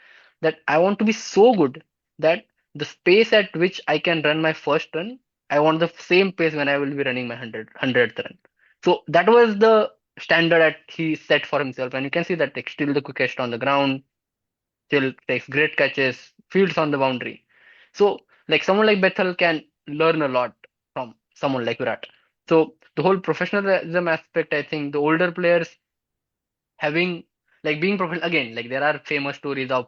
that I want to be so good that the pace at which I can run my first run, I want the same pace when I will be running my hundredth run. So that was the standard that he set for himself, and you can see that like, still the quickest on the ground, still takes great catches, fields on the boundary. So, like someone like Bethel can learn a lot from someone like Virat. So, the whole professionalism aspect, I think the older players having like being professional again, like there are famous stories of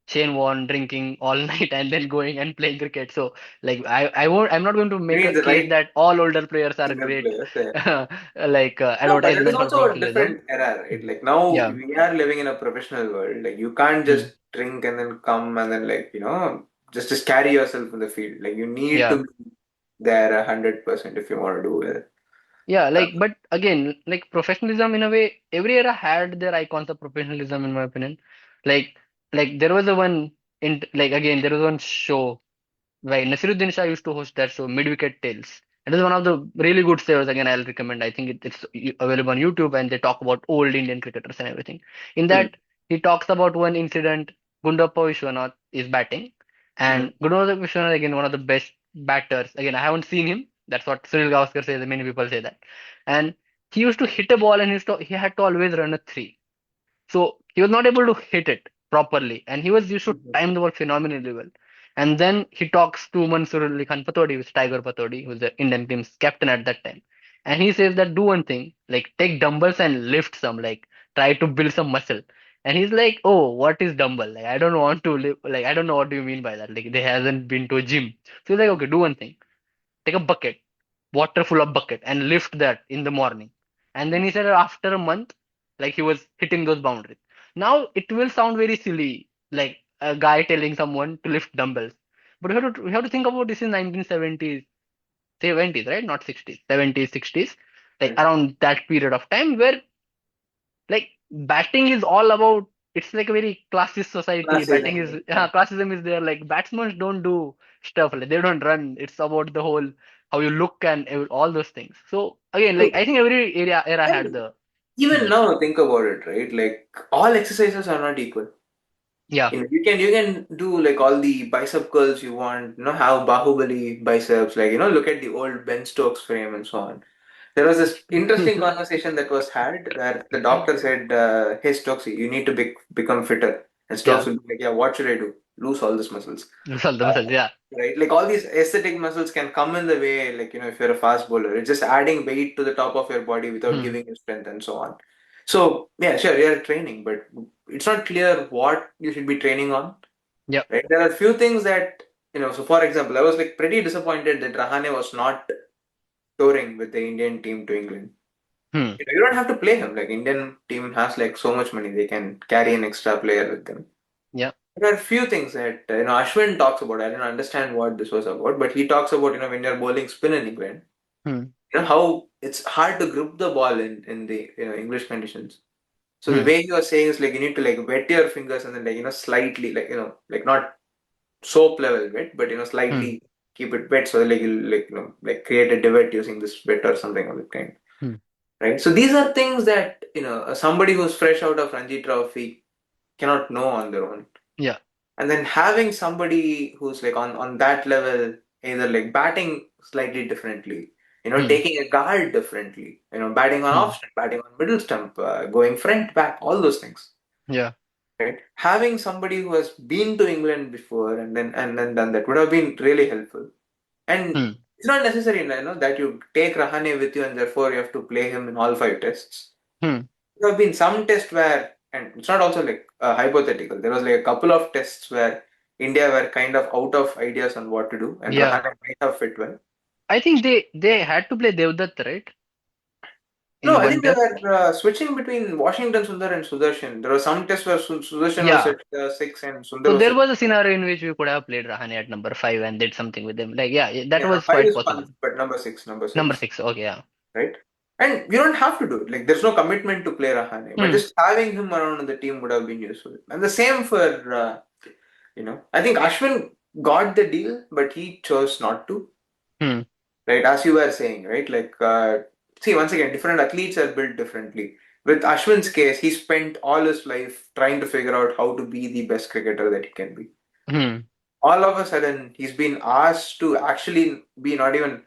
Shane Warne drinking all night and then going and playing cricket. So, like I'm not going to You make a need the case right that all older players are singer great, players there. like No, but it is advertisement for also a professionalism. different era, right? Like now Yeah. we are living in a professional world. Like you can't Hmm. just drink and then come and then like, just carry yourself in the field. Like you need Yeah. to be there 100% if you want to do it. Yeah, like, but again, like professionalism in a way, every era had their icons of professionalism, in my opinion. Like, like there was a one in, like, again, there was one show where Nasiruddin Shah used to host that show, Mid-Wicket Tales. It is one of the really good shows. Again, I'll recommend. I think it's available on YouTube, and they talk about old Indian cricketers and everything. In Mm, that, he talks about one incident. Gundappa Vishwanath is batting, mm, and Gundappa Vishwanath again one of the best batters. Again, I haven't seen him. That's what Sunil Gavaskar says. Many people say that, and he used to hit a ball, and he had to always run a three. So he was not able to hit it properly, and he was used to mhm. time the ball phenomenally well. And then he talks to Mansoor Ali Khan Patodi, who's Tiger Patodi, who's the Indian team's captain at that time. And he says that do one thing, like take dumbbells and lift some, like try to build some muscle. And he's like, oh, what is dumbbell? Like I don't want to live, like I don't know what do you mean by that. Like they hasn't been to a gym. So he's like, okay, do one thing, take a bucket, water full of bucket, and lift that in the morning. And then he said after a month, like he was hitting those boundaries. Now it will sound very silly, like a guy telling someone to lift dumbbells. But we have to think about this in 1970s, 70s, right? Not 60s, 70s, 60s, like Right. around that period of time where like batting is all about it's like a very classist society. Batting is Classism. Yeah. classism is there. Like batsmen don't do stuff like they don't run. It's about the whole how you look and all those things. So again, like True. I think every era had And the even hmm, now, think about it, right? Like all exercises are not equal. yeah, You can do like all the bicep curls you want, have Bahubali biceps, like look at the old Ben Stokes frame and so on. There was this interesting conversation that was had where the doctor said, "Hey Stokes, you need to become fitter." And Stokes Yeah. would be like, "Yeah, what should I do? Lose all these muscles." Muscle Uh, themselves. Yeah. right? Like all these aesthetic muscles can come in the way, like, if you're a fast bowler, it's just adding weight to the top of your body without Hmm. giving you strength and so on. So, yeah, sure, you're training, but it's not clear what you should be training on, Yeah. right? There are few things that, so for example, I was like pretty disappointed that Rahane was not touring with the Indian team to England. Hmm. You don't have to play him. Like Indian team has like so much money, they can carry an extra player with them. Yeah. There are few things that Ashwin talks about. I didn't understand what this was about, but he talks about when you're bowling spin in England, Hmm. how it's hard to grip the ball in the English conditions. So the Hmm. way he was saying is like you need to like wet your fingers and then like slightly like like not soap level wet, but Hmm. slightly keep it wet so that like you like like create a divot using this wet or something of that kind. Hmm. Right. So these are things that somebody who's fresh out of Ranji Trophy cannot know on their own. Yeah. And then having somebody who's like on that level, either like batting slightly differently, Hmm. taking a guard differently, batting on Hmm. off stump, batting on middle stump, going front, back, all those things. Yeah. Right? Having somebody who has been to England before and then done that would have been really helpful. And Hmm. it's not necessary, that you take Rahane with you and therefore you have to play him in all five tests. Hmm. There have been some tests where, and it's not also like hypothetical. There was like a couple of tests where India were kind of out of ideas on what to do, and Yeah. Rahane might have fit well. I think they had to play Devdutt, right? No, In I one think they test. were switching between Washington Sundar and Sudarshan. There were some tests where Sudarshan was Yeah. at 6 and Sundar So was there at was a scenario in which we could have played Rahane at number 5 and did something with him. Like, yeah, that yeah, was 5 quite is possible. fun, but number Number 6, 6. Okay. Yeah. right? And you don't have to do it. Like there's no commitment to play Rahane, but Hmm. just having him around in the team would have been useful. And the same for I think Ashwin got the deal, but he chose not to. Hmm. Right, as you were saying, right? Like, see, once again, different athletes are built differently. With Ashwin's case, he spent all his life trying to figure out how to be the best cricketer that he can be. Hmm. All of a sudden, he's been asked to actually be not even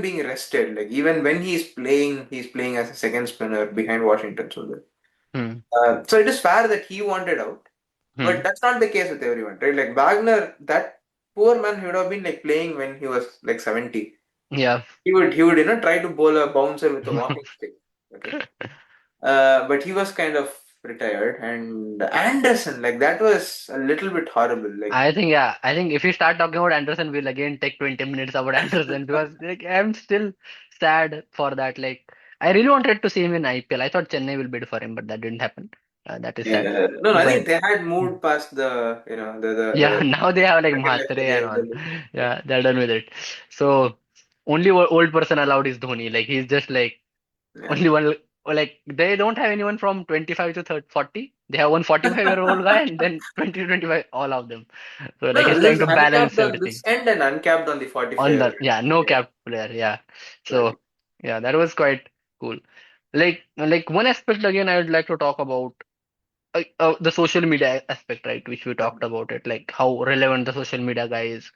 being rested. Like even when he's playing as a second spinner behind Washington Sundar. Hmm. So it is fair that he wanted out. Hmm. But that's not the case with everyone, right? Like Wagner, that poor man, he would have been like playing when he was like 70. Yeah. He would try to bowl a bouncer with a walking stick. Okay. But he was kind of retired. And Anderson, like that was a little bit horrible. Like I think, yeah, I think if we start talking about Anderson, we'll again take 20 minutes about Anderson because like I'm still sad for that. Like I really wanted to see him in IPL. I thought Chennai will bid for him, but that didn't happen. That is sad. yeah. No, I But think they had moved past the yeah, now they have like second leg of the Mhatre and game. all. Yeah, they're done with it. So only old person allowed is Dhoni. Like he's just like Yeah. only one. Like they don't have anyone from 25 to 30, 40. They have one 45-year-old guy and then 20 to 25, all of them. So No, like no, he's this trying is to uncapped balance on this everything end and uncapped on the on 45. the, yeah, no Yeah, cap player. Yeah. So exactly. yeah, that was quite cool. Like one aspect again, I would like to talk about the social media aspect, right? Which we talked about it, like how relevant the social media guy is.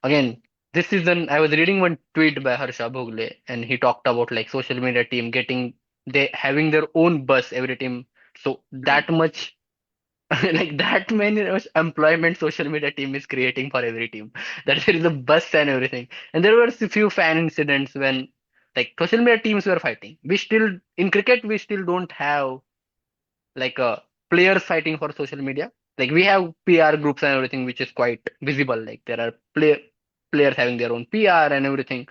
Again, this season I was reading one tweet by Harsha Bhogle, and he talked about like social media team getting they having their own bus every team. So Hmm. that much like that many employment social media team is creating for every team. That there is a bus and everything. And there were a few fan incidents when like social media teams were fighting. We still in cricket we still don't have like players fighting for social media. Like we have PR groups and everything, which is quite visible. Like there are players having their own PR and everything,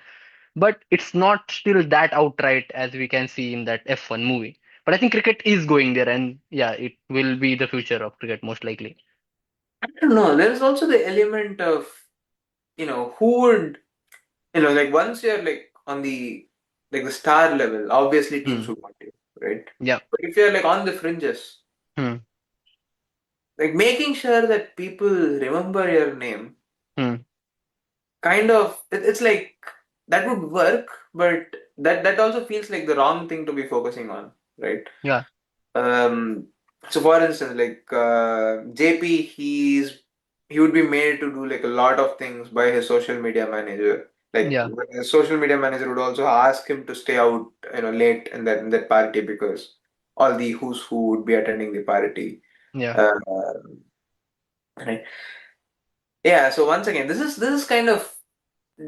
but it's not still that outright as we can see in that F1 movie. But I think cricket is going there, and yeah, it will be the future of cricket most likely. I don't know. There's also the element of, who would, like once you're like on the star level, obviously teams Hmm. would want you, right? Yeah. But if you're like on the fringes, Hmm. like making sure that people remember your name, Hmm. kind of, it's like that would work, but that also feels like the wrong thing to be focusing on, right? Yeah. Um, so for instance, like JP, he would be made to do like a lot of things by his social media manager. Like Yeah. the social media manager would also ask him to stay out, late in that party because all the who's who would be attending the party. Yeah. Uh, right. Yeah. So once again, this is kind of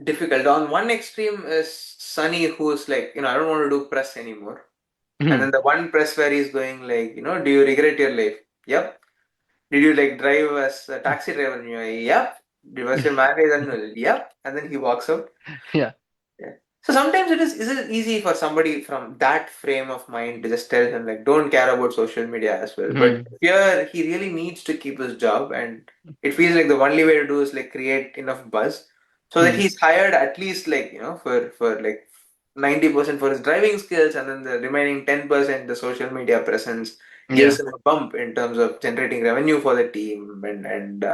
difficult. On one extreme is Sunny, who's like, I don't want to do press anymore. And Hmm. then the one press where he's going like, do you regret your life? Yep. Did you like drive as a taxi driver in UAE? Yep. Was your marriage annual? Yep. And then he walks out. Yeah. Yeah. So sometimes is it easy for somebody from that frame of mind to just tell him like don't care about social media as well. But Hmm. here he really needs to keep his job and it feels like the only way to do is like create enough buzz so that Hmm. he's hired at least like for like 90% for his driving skills and then the remaining 10% the social media presence Yeah. gives him a bump in terms of generating revenue for the team and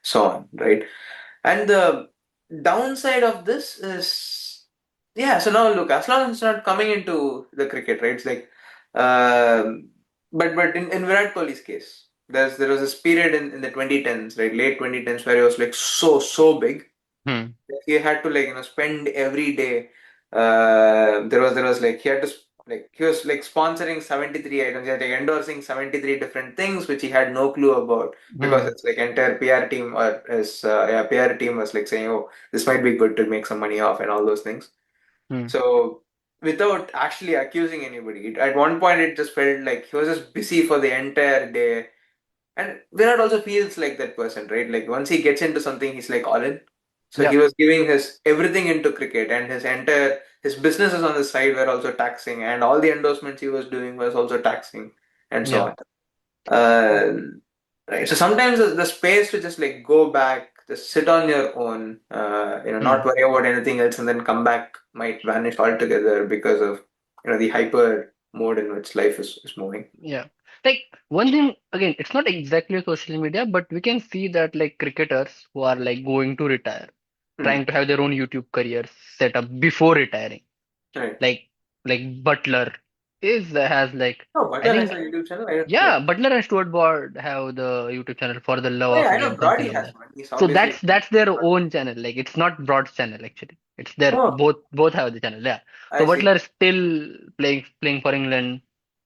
so on, right? And the downside of this is, yeah, so now look, as long as it's not coming into the cricket, right? It's like, um, but in Virat Kohli's case, there was this period in the 2010s, right? Late 2010s, where he was like so big. Hmm. He had to like spend every day. There was like he had to like he was like sponsoring 73 items. He had like endorsing 73 different things which he had no clue about because Hmm. it's like entire PR team or his PR team was like saying, oh, this might be good to make some money off and all those things. Hmm. So without actually accusing anybody, at one point it just felt like he was just busy for the entire day. And Virat also feels like that person, right? Like once he gets into something, he's like all in. So Yeah. he was giving his everything into cricket, and his businesses on the side were also taxing, and all the endorsements he was doing was also taxing, and so Yeah. on. Right. So sometimes the space to just like go back, just sit on your own, not Hmm. worry about anything else, and then come back might vanish altogether because of the hyper mode in which life is moving. Yeah. Like one thing again, it's not exactly social media, but we can see that like cricketers who are like going to retire, Hmm. trying to have their own YouTube careers set up before retiring. Right. Like Butler is has like Oh, I Butler has a think YouTube channel. I don't, yeah, like. Butler and Stuart Broad have the YouTube channel for the Oh love yeah, of I know game, something Brody like has that. one. He's So obviously. that's their own channel. Like it's not Broad's channel actually. It's their Oh, both have the channel. Yeah. So I see. Butler is still playing for England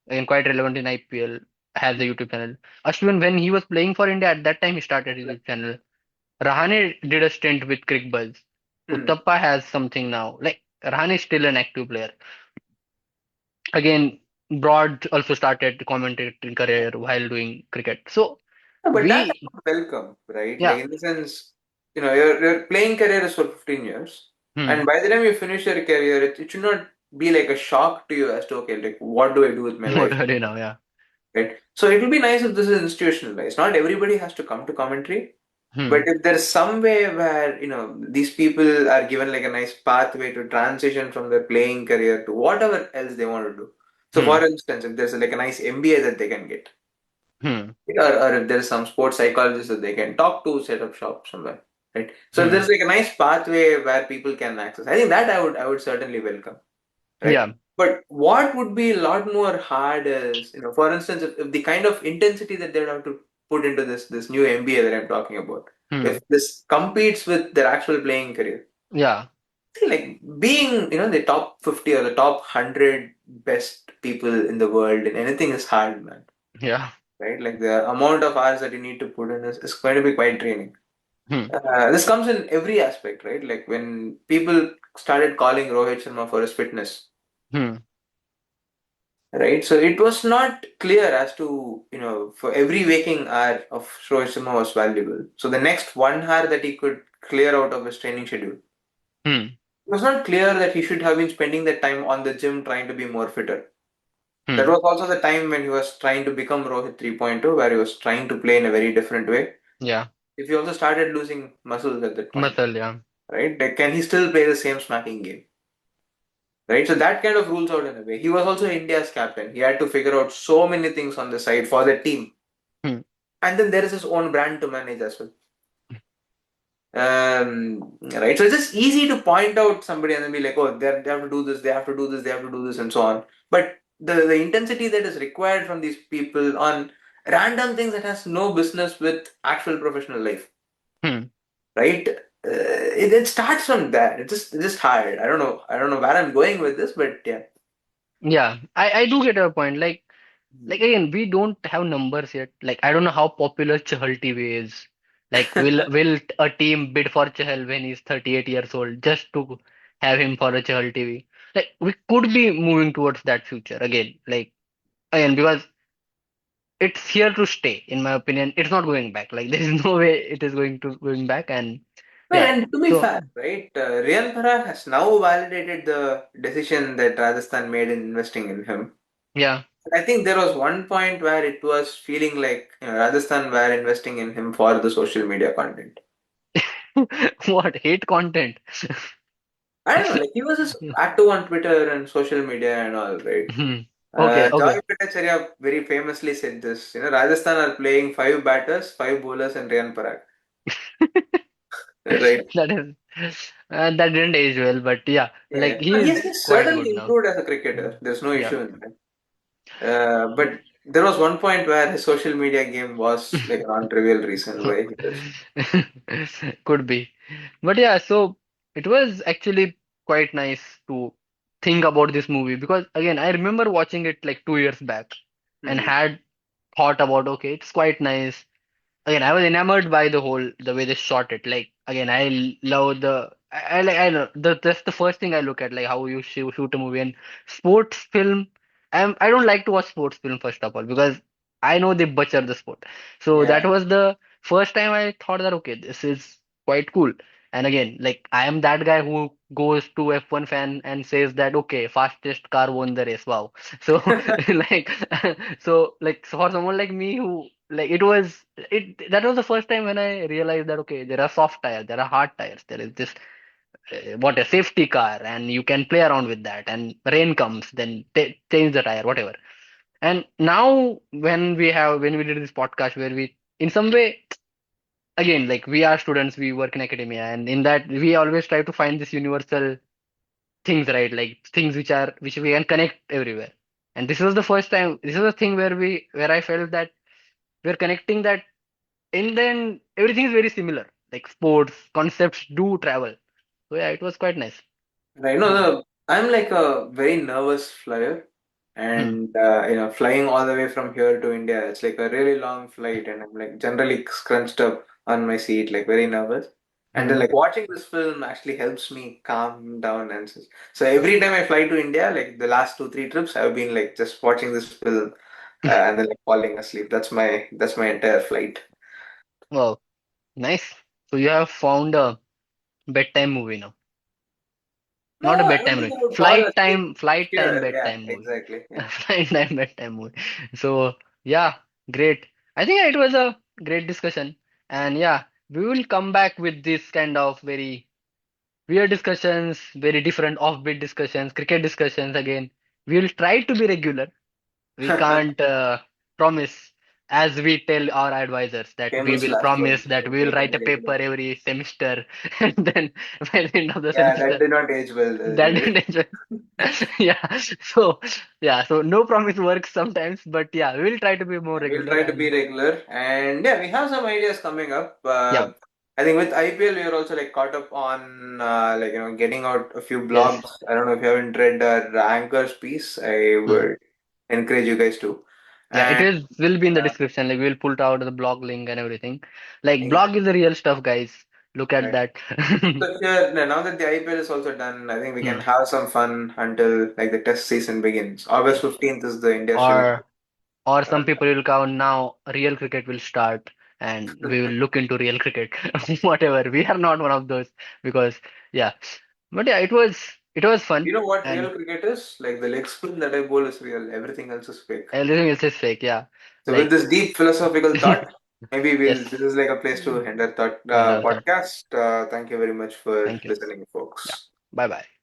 and quite relevant in IPL. Has a YouTube channel. Ashwin, when he was playing for India at that time, he started his YouTube channel. Rahane did a stint with CrickBuzz. Hmm. Uttappa has something now. Like Rahane is still an active player. Again, Broad also started commentating career while doing cricket. So No, but that I we, would welcome, right? Like yeah, in the sense, your playing career is for 15 years, hmm, and by the time you finish your career, it should not be like a shock to you as to okay, like what do I do with my what life, are you now? Yeah, right? So it will be nice if this is institutionalized. Not everybody has to come to commentary, but hmm, if there's some way where these people are given like a nice pathway to transition from their playing career to whatever else they want to do. So, hmm, for instance, if there's like a nice MBA that they can get, hmm, or if there's some sports psychologist that they can talk to, set up shop somewhere, right? So, if hmm, there's like a nice pathway where people can access, I think that I would certainly welcome, right? yeah, But what would be a lot more hard is, for instance, if the kind of intensity that they would have to put into this new MBA that I'm talking about, hmm, if this competes with their actual playing career, yeah, see, like being, the top 50 or the top 100 best people in the world in anything is hard, man, yeah, right? Like the amount of hours that you need to put in is going to be quite draining. hmm, This comes in every aspect, right? Like when people started calling Rohit Sharma for his fitness, hmm, right? So it was not clear as to, for every waking hour of Rohit Sharma was valuable. So the next 1 hour that he could clear out of his training schedule, hmm, it was not clear that he should have been spending that time on the gym trying to be more fitter. That hmm, was also the time when he was trying to become Rohit 3.0, where he was trying to play in a very different way. yeah, If he also started losing muscles at that point, muscle, yeah, right? Like, can he still play the same smacking game? Right? So that kind of rules out in a way. He was also India's captain. He had to figure out so many things on the side for the team. hmm, And then there is his own brand to manage as well. Right. So it's just easy to point out somebody and then be like, oh, they have to do this, they have to do this, they have to do this, and so on. But the intensity that is required from these people on random things that has no business with actual professional life, hmm, right? it starts from that. It's just hard. I don't know where I'm going with this, but yeah. Yeah, I do get your point. Like again, we don't have numbers yet. Like I don't know how popular Chahal TV is. Like will a team bid for Chahal when he's 38 years old just to have him for a Chahal TV? Like we could be moving towards that future again. Like again, because it's here to stay, in my opinion. It's not going back. Like there is no way it is going back. And No, yeah, and to be so fair, right, Riyan Parag has now validated the decision that Rajasthan made in investing in him. yeah. I think there was one point where it was feeling like Rajasthan were investing in him for the social media content. What hate content? I don't know, like he was just active on Twitter and social media and all, right? Hmm. Okay, Joy okay. Bhattacharya very famously said this. Rajasthan are playing five batters, five bowlers, and Riyan Parag. Right? That is that didn't age well, but yeah, like Yeah. But he's he's quite certainly good now. improved as a Mm. cricketer. There's no Yeah. issue in that. But there was one point where his social media game was like a non-trivial reason why he was. Could be. But yeah, so it was actually quite nice to think about this movie because again, I remember watching it like 2 years back and Mhm. had thought about okay, it's quite nice. Again, I was enamored by the way they shot it. Like again, love I like I know that's the first thing I look at, like how you shoot a movie. And sports film. I don't like to watch sports film first of all because I know they butcher the sport. So that Yeah. was the first time I thought that okay, this is quite cool. And again, like I am that guy who goes to F1 fan and says that okay, fastest car won the race. Wow. So like so for someone like me who like it that was the first time when I realized that okay, there are soft tires, there are hard tires, there is this what a safety car, and you can play around with that. And rain comes, then change the tire, whatever. And now when we did this podcast where we in some way again like we are students, we work in academia, and in that we always try to find this universal things, right? Like things which we can connect everywhere. And this was the first time. This was the thing where I felt that we're connecting that in the end, everything is very similar. Like sports concepts do travel. So yeah, it was quite nice. Right. No, Hmm. I'm like a very nervous flyer, Hmm. and flying all the way from here to India, it's like a really long flight, and I'm like generally scrunched up on my seat, like very nervous. And then Hmm. like watching this film actually helps me calm down, and so every time I fly to India, like the last two, three trips, I've been like just watching this film, and then like falling asleep. That's my entire flight. Wow, nice. So you have found a bedtime movie now. Not a No, I don't bedtime think movie. I would fall asleep Flight time here. Yeah, bedtime movie. exactly. Yeah. Flight time bedtime movie. So yeah, great. I think it was a great discussion. And yeah, we will come back with this kind of very weird discussions, very different offbeat discussions, cricket discussions again. We will try to be regular. We can't promise, as we tell our advisors, that we Famous will last promise words. that we will We can write be a paper regular. every semester, and then by the end of the Yeah, that semester, did not age well. that didn't enjoy. Yeah, so so no promise works sometimes, but yeah, we will try to be more Yeah, we'll regular. try to be And regular, and yeah, we have some ideas coming up. yeah, I think with IPL, we are also like caught up on getting out a few yes, blogs. I don't know if you haven't read our anchor's piece. I hmm. would encourage you guys to. Yeah, it And is will be in the uh, description. Like we'll put out the blog link and everything. Like blog is exactly, the real stuff, guys. Look at right. that. So here, now that the IPL is also done, I think we can Hmm. have some fun until like the test season begins. August Yes. 15th is the India Sri Lanka. Or Uh, some people will count now real cricket will start and we will look into real cricket. Whatever. We are not one of those because yeah. But yeah, it was fun You know what real and cricket is? Like the leg spin that I bowl is real. Everything else is fake. everything else is fake. Yeah. So with Like this deep philosophical thought, maybe yes. this is like a place to end our thought And our thought. podcast. Thank you very much for Thank you. listening, Yeah. folks. Bye bye.